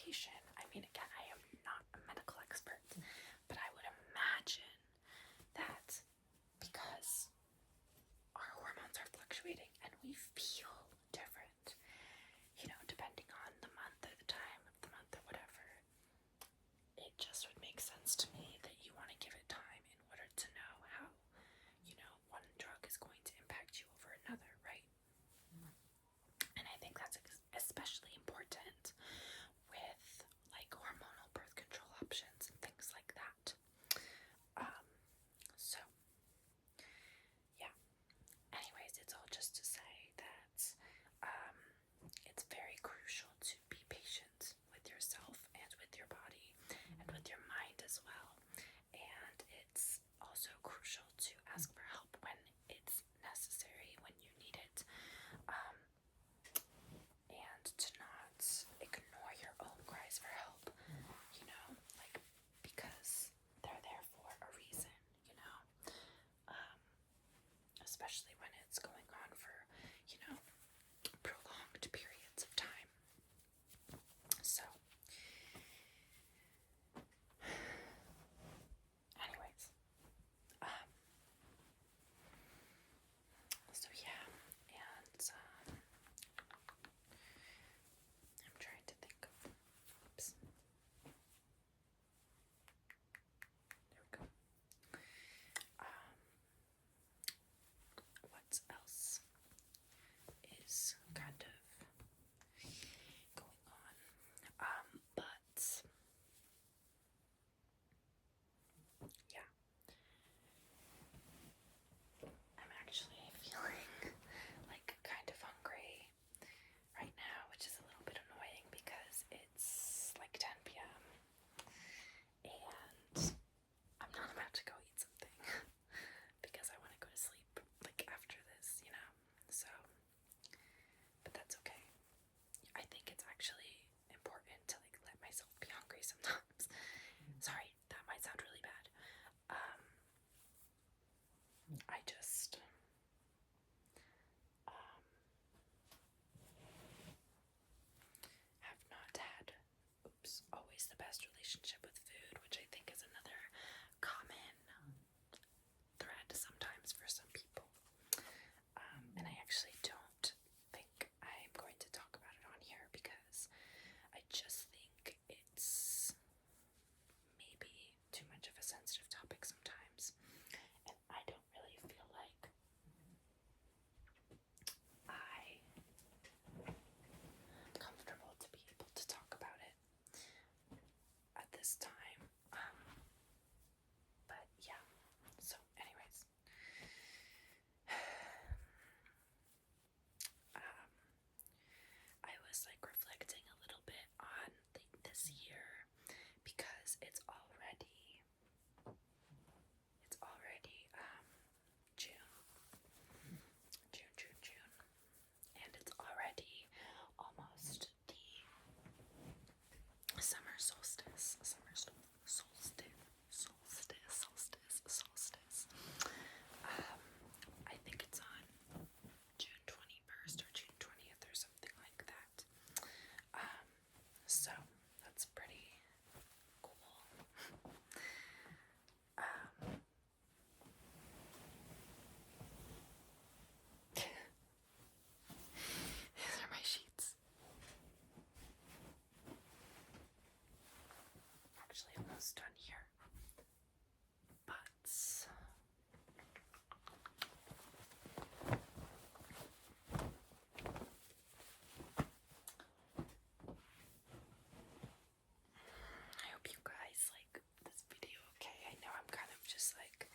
medication. I mean, again, I am not a medical expert, but I would imagine that because our hormones are fluctuating and we feel different, you know, depending on the month or the time of the month or whatever, it just would make sense to me that you want to give it time in order to know how, you know, one drug is going to impact you over another, right? And I think that's especially important with like hormonal birth control options and things like that. So yeah, anyways, it's all just to say that it's very crucial to be patient with yourself and with your body and with your mind as well. And it's also crucial to ask for help when it's necessary, when you need it, and to not ignore your own cries for help, you know, like, because they're there for a reason, you know, especially when it's going on for, you know, prolonged periods of time. So anyways, so yeah, and I'm trying to think of, oops, there we go. What else is kind of going on? But yeah, I'm actually feeling like kind of hungry right now, which is a little bit annoying because it's like 10 p.m. and I'm not about to go eat something because I want to go to sleep like after this, you know. So, but that's okay. I think it's actually important to like let myself be hungry sometimes. Sorry, that might sound really bad. I just have not had, always the best relationship with food, which I think is another common thread sometimes for some people. And I actually don't think I'm going to talk about it on here because I just think it's maybe too much of a sensitive topic sometimes, and I don't really feel like I'm comfortable to be able to talk about it at this time. But yeah, so anyways, I was like reflecting a little bit on this year because it's already June, and it's already almost the summer solstice. I think it's on June 21st or June 20th or something like that. So that's pretty cool. These are my sheets. Actually, almost done here. But I hope you guys like this video okay. I know I'm kind of just like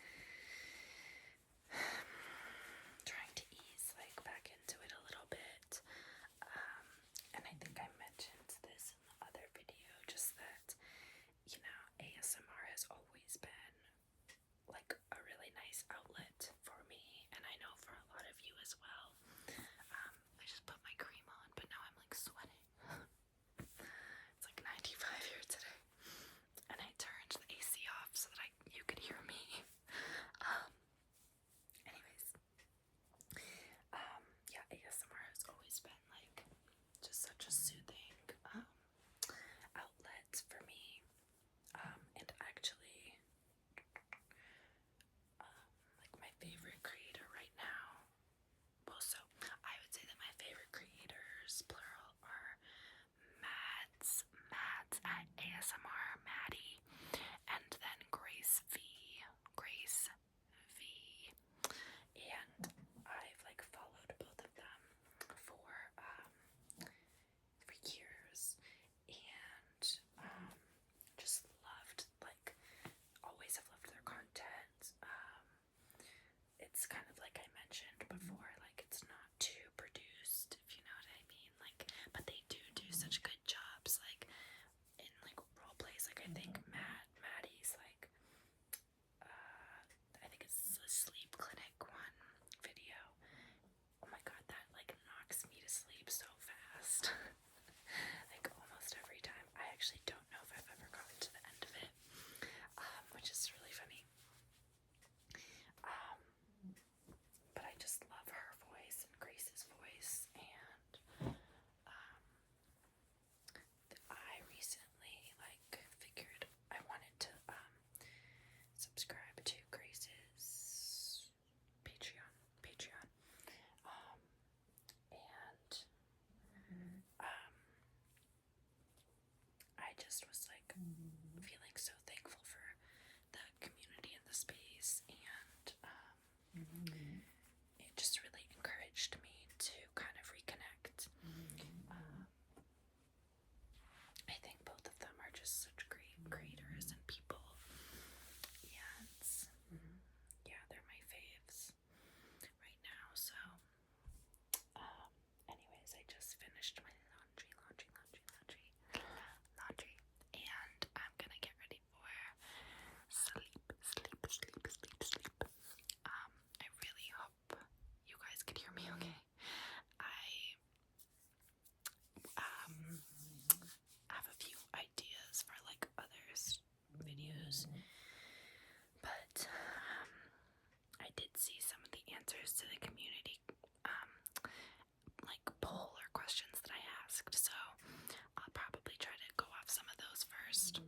trying to ease like back into it a little bit. And I think I mentioned this in the other video, just that, you know, ASMR I just was like feeling so thankful for the community and the space, and it just really encouraged me to kind of reconnect. I think both of them are just such great creators and people, and yeah, they're my faves right now. So anyways, I just finished my laundry, and I'm gonna get ready for sleep. I really hope you guys can hear me okay. I have a few ideas for like others videos, but I did see some of the answers to the community like poll or questions that I asked, so I'll probably try to go off some of those first.